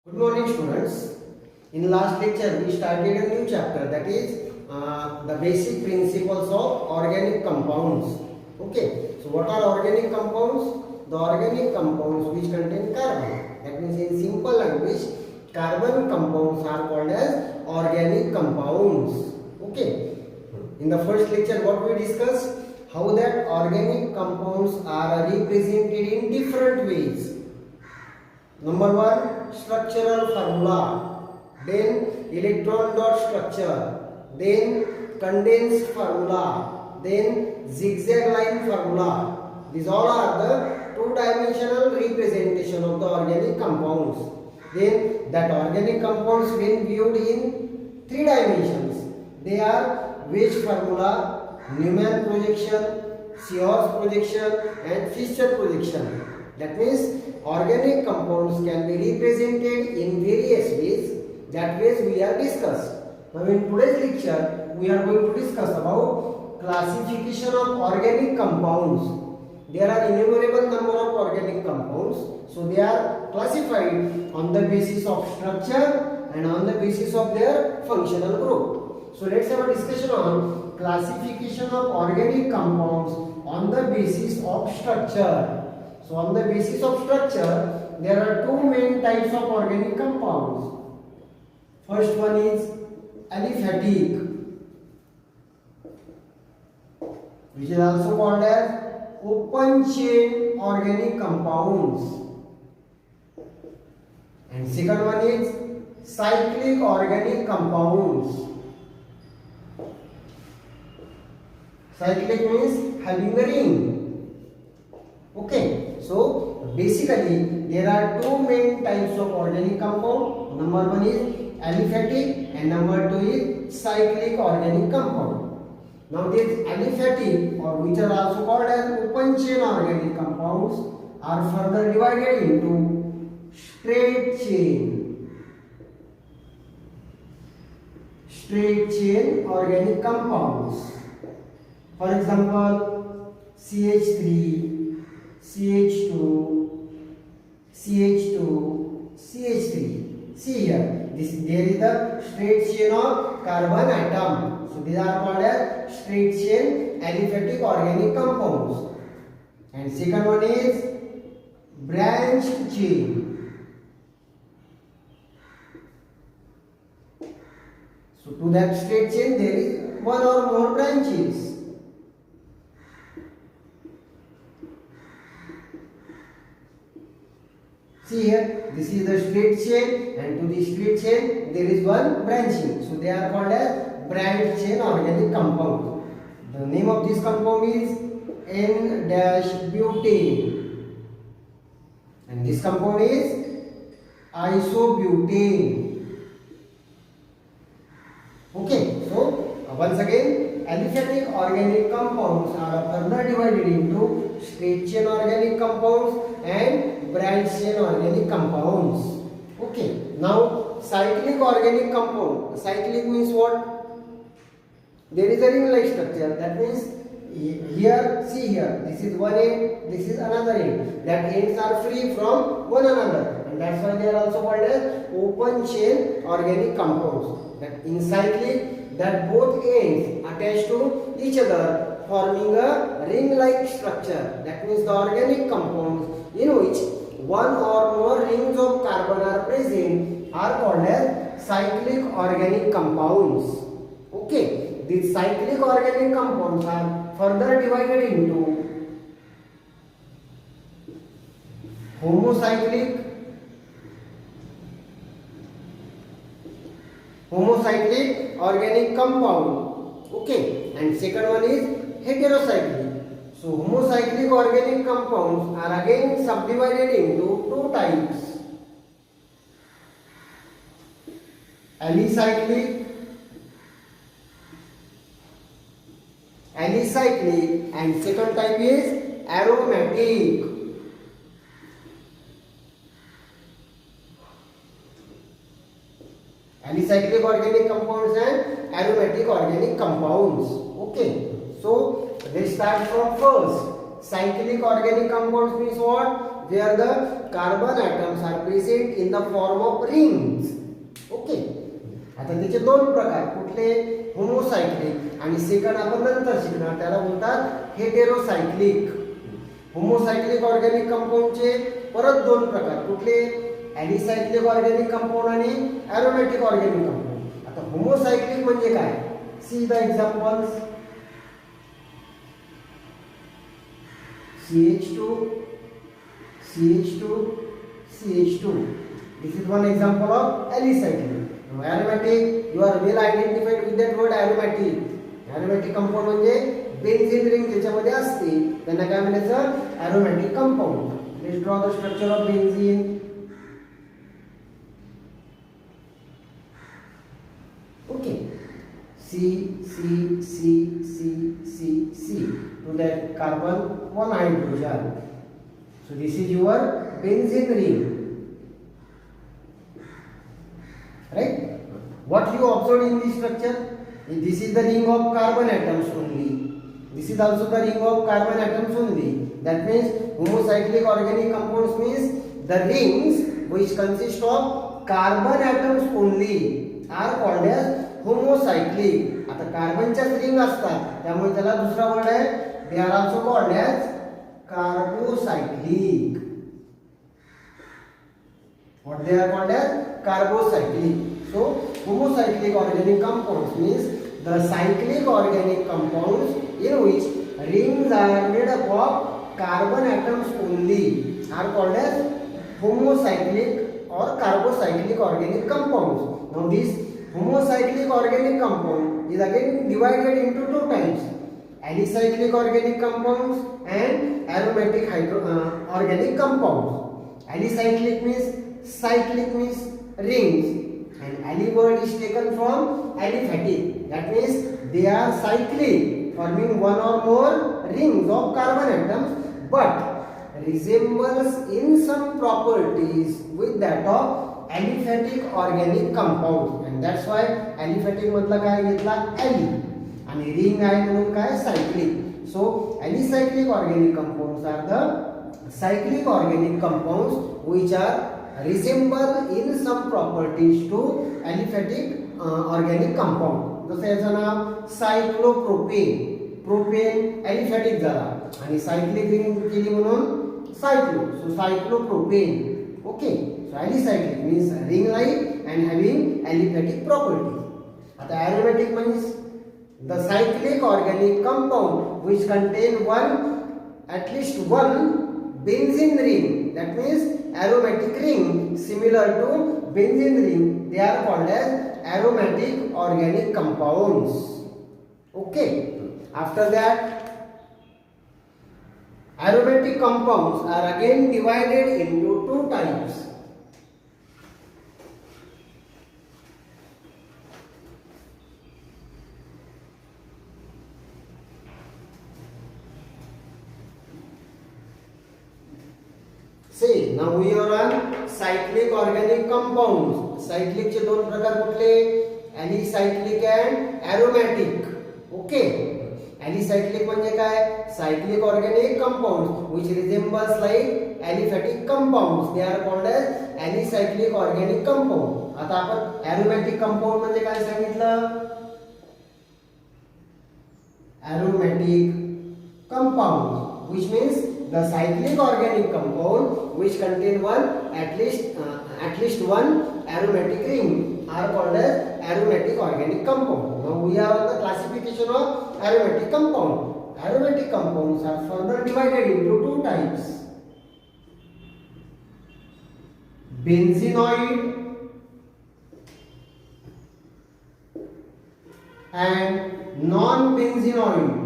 Good morning, students. In last lecture, we started a new chapter, that is the basic principles of organic compounds. Okay. So, what are organic compounds? The organic compounds which contain carbon. That means, in simple language, carbon compounds are called as organic compounds. Okay. In the first lecture, what we discussed? How that organic compounds are represented in different ways. Number one, structural formula, then electron dot structure, then condensed formula, then zigzag line formula. These all are the two-dimensional representation of the organic compounds. Then that organic compounds when viewed in three dimensions, they are Wedge formula, Newman projection, Sears projection and Fischer projection. That means organic compounds can be represented in various ways. That ways we have discussed. Now in today's lecture, we are going to discuss about classification of organic compounds. There are innumerable number of organic compounds. So they are classified on the basis of structure and on the basis of their functional group. So let's have a discussion on classification of organic compounds on the basis of structure. So on the basis of structure, there are two main types of organic compounds. First one is aliphatic, which is also called as open chain organic compounds. And second one is cyclic organic compounds. Cyclic means having a ring. Okay. So basically there are two main types of organic compound. Number one is aliphatic and number two is cyclic organic compound. Now these aliphatic, or which are also called as open chain organic compounds, are further divided into straight chain organic compounds. For example, CH3, CH2, CH2, CH3. See here, there is the straight chain of carbon atom. So these are called as straight chain aliphatic organic compounds. And second one is branched chain. So to that straight chain there is one or more branches. See here, this is the straight chain, and to the straight chain there is one branching. So they are called as branched chain organic compound. The name of this compound is N-butane, and this compound is isobutane. Okay, so once again, aliphatic organic compounds are further divided into straight chain organic compounds and branched chain organic compounds. Okay, now cyclic organic compound. Cyclic means what? There is a ring-like structure. That means here, see here, this is one end, this is another end. That ends are free from one another, and that's why they are also called as open chain organic compounds. That in cyclic, that both ends attach to each other, forming a ring-like structure. That means the organic compounds in which one or more rings of carbon are present are called as cyclic organic compounds. Okay, these cyclic organic compounds are further divided into homocyclic organic compound. Okay, and second one is heterocyclic. So homocyclic organic compounds are again subdivided into two types: alicyclic and second type is aromatic. Alicyclic organic compounds and aromatic organic compounds. Okay, so let's start from first. Cyclic organic compounds means what? Where the carbon atoms are present in the form of rings. Okay, आता त्याचे दोन प्रकार कुठले, होमोसायक्लिक आणि second आपण नंतर शिकणार त्याला बोलतात हेटेरोसायक्लिक. होमोसायक्लिक ऑर्गॅनिक कंपाऊंडचे परत दोन प्रकार कुठले, ॲलिसायक्लिक ऑर्गॅनिक कंपाऊंड आणि ॲरोमॅटिक ऑर्गॅनिक कंपाऊंड. आता होमोसायक्लिक म्हणजे काय, see the examples. CH2, CH2, CH2. This is one example of alicyclic. Now aromatic, you are well identified with that word aromatic. Aromatic compound म्हणजे बेन्झीन रिंग त्याच्यामध्ये असते, त्यांना काय म्हणायचं, aromatic compound. Let's draw the structure of benzene. Okay, C C C C C C. To that carbon, one hydrogen. So this is your benzene ring. Right? What you observed in this structure? This is the ring of carbon atoms only. This is also the ring of carbon atoms only. That means homocyclic organic compounds means the rings which consist of carbon atoms only are called as homocyclic. आता कार्बनच्याच ring असतात त्यामुळे त्याला दुसरा word आहे, they are also called as carbocyclic. What they are called as carbocyclic. So homocyclic organic compounds means the cyclic organic compounds in which rings are made up of carbon atoms only are called as homocyclic or carbocyclic organic compounds. Now this homocyclic organic compound is again divided into two types, alicyclic organic compounds and aromatic organic compounds. Alicyclic means, cyclic means rings, and ali word is taken from aliphatic. That means they are cyclic, forming one or more rings of carbon atoms, but resembles in some properties with that of aliphatic organic compounds. And that's why aliphatic मतलब काय घेतला, ali, आणि ring आहे म्हणून काय, cyclic. So alicyclic organic compounds are the cyclic organic compounds which are resemble in some properties to aliphatic organic compound. जसं याचं नाव cyclopropane, propane aliphatic झाला आणि सायक्लिक रिंग केली म्हणून सायक्लो, so cyclopropane. Okay, so alicyclic means ring like and having aliphatic properties. आता aromatic means the cyclic organic compound which contain at least one benzene ring. That means aromatic ring similar to benzene ring. They are called as aromatic organic compounds. Okay. After that, aromatic compounds are again divided into two types. Say, now we are on cyclic organic compounds. Cyclic चे दोन प्रकार कुठले, alicyclic and aromatic. Okay. Alicyclic म्हणजे काय, cyclic organic compounds which resembles like aliphatic compounds. They are called as alicyclic organic compound. आता आपण aromatic compound म्हणजे काय सांगितलं, aromatic compounds which means the cyclic organic compound which contain at least one aromatic ring are called as aromatic organic compound. Now we are on the classification of aromatic compound. Aromatic compounds are further divided into two types, benzenoid and non-benzenoid.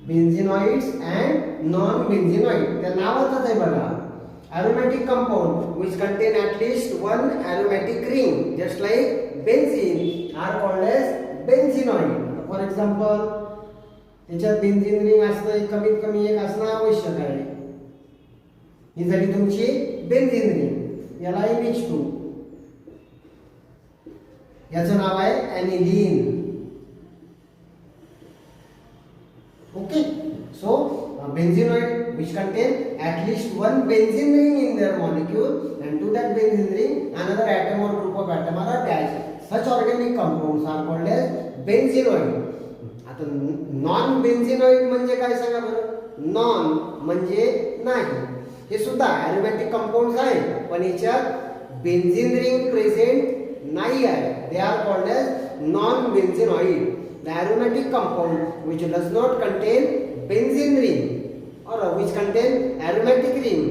Benzenoids and non-benzenoid. त्या नावातच आहे बघा, aromatic compound which contain at least one aromatic ring just like benzene are called as benzenoid. For example, त्याच्यात benzene ring असणं कमीत कमी एक असणं आवश्यक आहे. ही झाली तुमची बेन्झीन रिंग, याला NH2, याचं नाव आहे ॲनिलीन. Okay, So benzenoid which contain at least one benzene ring in their molecule, and to that benzene ring another atom or group of atom are attached. Such organic compounds are called as benzenoid. आता non बेन्झेनॉइड म्हणजे काय सांगा बरं. Non म्हणजे नाही, हे सुद्धा aromatic compounds आहे पण याच्यात बेन्झीन रिंग प्रेझेंट नाही आहे. They are called as non benzenoid. The aromatic compound which does not contain benzene ring or which contain aromatic ring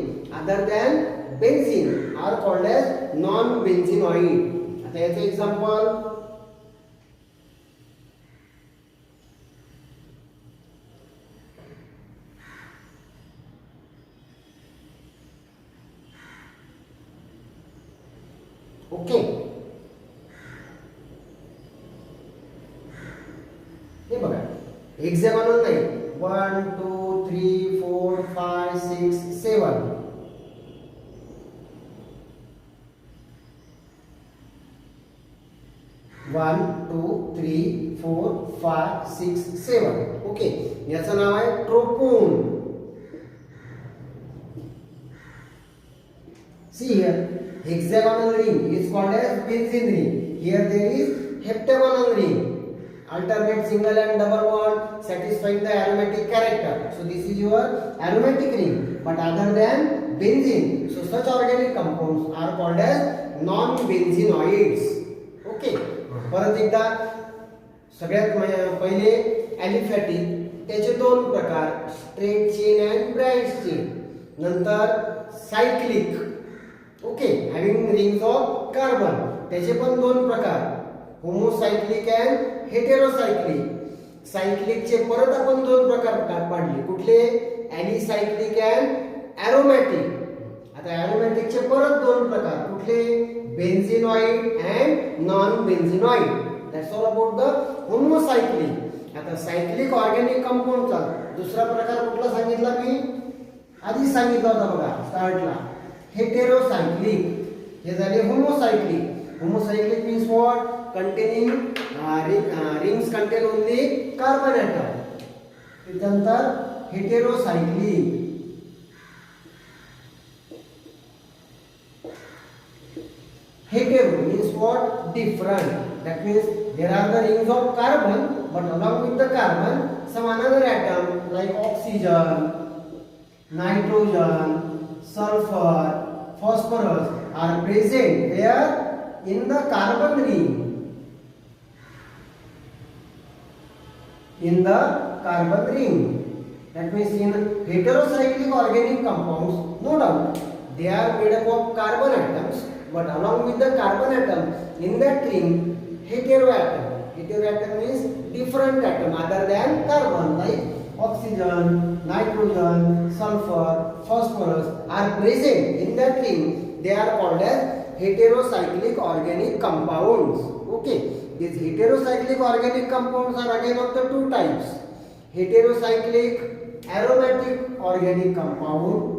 other than benzene are called as non benzenoid. आता याचं example okay. हे बघा hexagonal नाही. 1 2 3 4 5 6 7. 1 2 3 4 5 6 7. Okay, याचं नाव आहे ट्रोपोन. See here, hexagonal ring is called as benzene ring. Here there is heptagonal ring. Alternate single and double bond satisfying the aromatic character. So this is your aromatic ring. But other than benzene, so such organic compounds are called as non-benzenoids. Okay. परत एकदा सगळ्यात पहिले aliphatic, त्याचे दोन प्रकार, straight chain and branch chain. नंतर cyclic, okay, having rings of carbon, त्याचे पण दोन प्रकार, होमोसायक्लिक अँड हेटेरोसायक्लिक. सायक्लिकचे परत आपण दोन प्रकार पाडले, कुठले, ॲलिसायक्लिक अँड ॲरोमॅटिक. आता ॲरोमॅटिकचे परत दोन प्रकार, कुठले, benzenoid and non benzenoid. That's all about the homocyclic. आता सायक्लिक ऑर्गॅनिक कंपाऊंडचा दुसरा प्रकार कुठला सांगितला मी, आधी सांगितला होता बघा स्टार्टला, हेटेरोसायक्लिक. हे झाले homocyclic. Homocyclic means what, containing rings contain only carbon atom. त्यानंतर heterocyclic. Hetero means what, different. That means there are the rings of carbon, but along with the carbon some another atom like oxygen, nitrogen, sulfur, phosphorus are present where, in the carbon ring. In the carbon ring. That means in heterocyclic organic compounds, no doubt they are made up of carbon atoms, but along with the carbon atom in that ring, heteroatom. Heteroatom means different atom other than carbon, like oxygen, nitrogen, sulfur, phosphorus are present in that ring. They are called as heterocyclic organic compounds. Okay, these heterocyclic organic compounds are again of the two types, heterocyclic aromatic organic compound,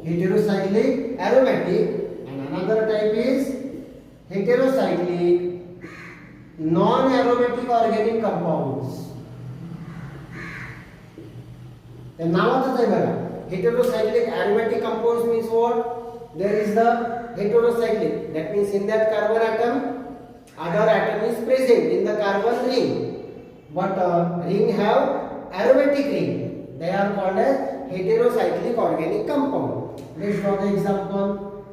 heterocyclic aromatic, and another type is heterocyclic non-aromatic organic compounds. The नावातच आहे बघा, heterocyclic aromatic compounds means what, there is the heterocyclic, that means in that carbon atom other atom is present in the carbon ring, but ring have aromatic ring. They are called as heterocyclic organic compound. Let's draw the example.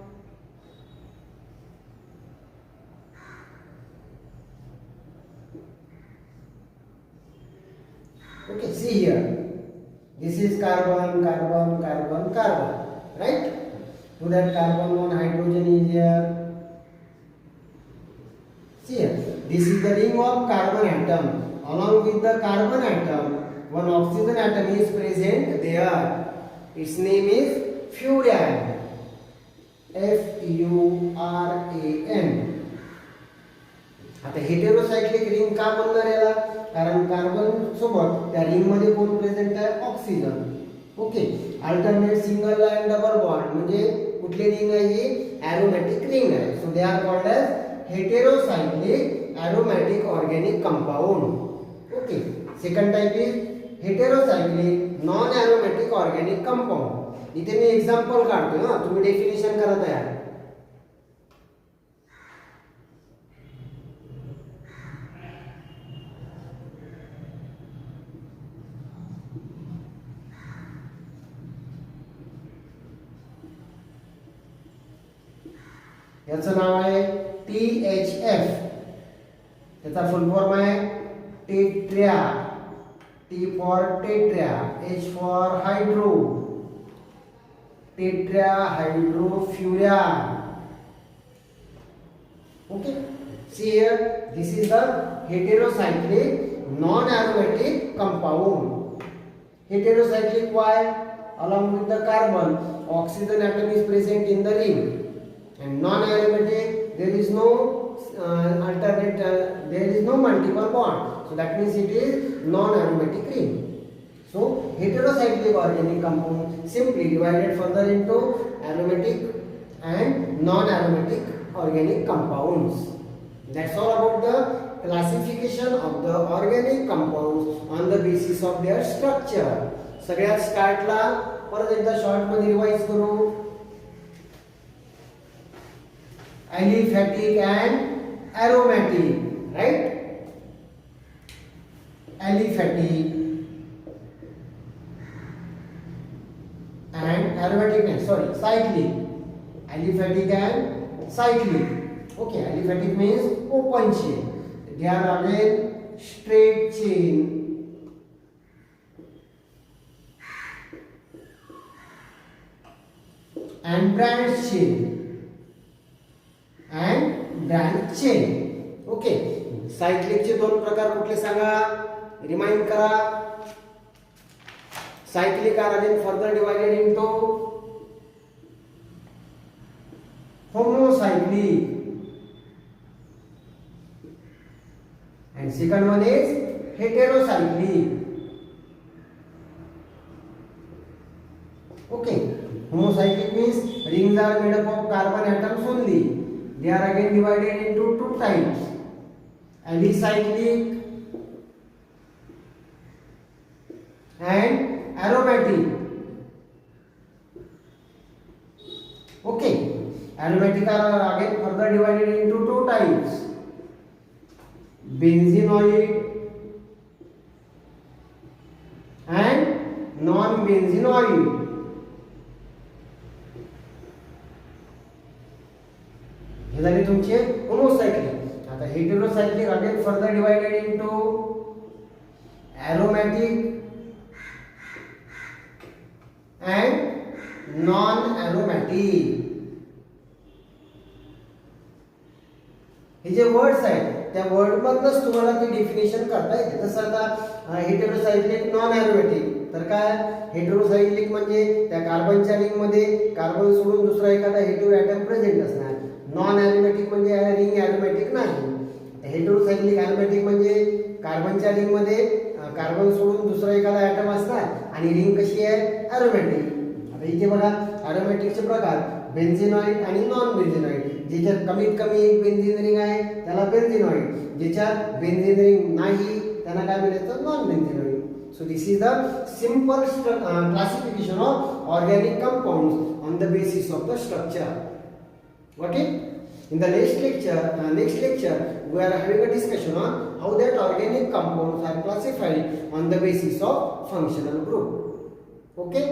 Okay, see here. This is carbon, carbon, carbon, carbon, right? To that carbon one hydrogen is here. See here. This is the ring of carbon atom. Along with the carbon atom, one oxygen atom is present there. Its name is furan. Furan. आता हेटेरोसायक्लिक ring का बनणार याला, कारण carbon सोबत त्या ring मध्ये कोण present आहे, oxygen. Okay, alternate single and double bond म्हणजे कुठली रिंग आहे, ही ॲरोमॅटिक रिंग आहे. So they are called as heterocyclic aromatic organic compound. Okay. Second type is heterocyclic non-aromatic organic compound. इथे मी एक्झाम्पल काढतोय ना, तुम्ही डेफिनेशन करा तयार. याचं नाव आहे THF. त्याचा फुल फॉर्म आहे tetra. T for tetra, H for hydro, tetrahydrofuran. Okay, see here, this is the heterocyclic non-aromatic compound. Heterocyclic why? Along with the carbon, oxygen atom is present in the ring. And non-aromatic, there is no there is no multiple bond. So that means it is non-aromatic ring. So heterocyclic organic compound simply divided further into aromatic and non-aromatic organic compounds. That's all about the classification of the organic compounds on the basis of their structure. सगळ्यात स्टार्टला परत एकदा short मध्ये revise करू. Aliphatic and aromatic, right? Aliphatic and aromatic, sorry, cyclic. Aliphatic and cyclic. Okay, aliphatic means open chain. They are again straight chain. And branch chain. And branch chain. Okay. Cyclic चे दोन प्रकार कुठले सांगा, remind करा. Cyclic are again further divided into homocyclic and second one is heterocyclic. Okay, homocyclic means rings are made up of carbon atoms only. They are again divided into two types, alicyclic and aromatic. Okay, aromatic are again further divided into two types, benzenoid and non-benzenoid. हे झाले तुमचे homocyclic. आता heterocyclic again further divided into aromatic and non-aromatic. हे जे words आहेत त्या word मधनच तुम्हाला ती डेफिनेशन करता येते. तसं आता हेटेरोसायक्लिक नॉन एरोमॅटिक तर काय, हेटेरोसायक्लिक म्हणजे त्या कार्बनच्या रिंग मध्ये कार्बन सोडून दुसरा एखादा हेटेरो ॲटम प्रेझेंट असणार. नॉन एरोमॅटिक म्हणजे रिंग एरोमॅटिक नाही. हेटेरोसायक्लिक एरोमॅटिक म्हणजे कार्बनच्या रिंग मध्ये कार्बन सोडून दुसरा एखादा ॲटम असणार आणि रिंग कशी आहे, एरोमॅटिक. आता इथे बघा एरोमॅटिकचे प्रकार बेन्झेनॉइड आणि नॉन बेन्झेनॉइड. ज्याच्यात कमीत कमी एक बेन्झीन रिंग आहे त्याला बेन्झेनॉइड, ज्याच्यात बेन्झीन रिंग नाही त्यांना काय म्हणायचं, non बेन्झेनॉइड. So this is the simple classification of organic compounds on the basis of the structure. Got it? In the next lecture, we are having a discussion on how that organic compounds are classified on the basis of functional group. Okay?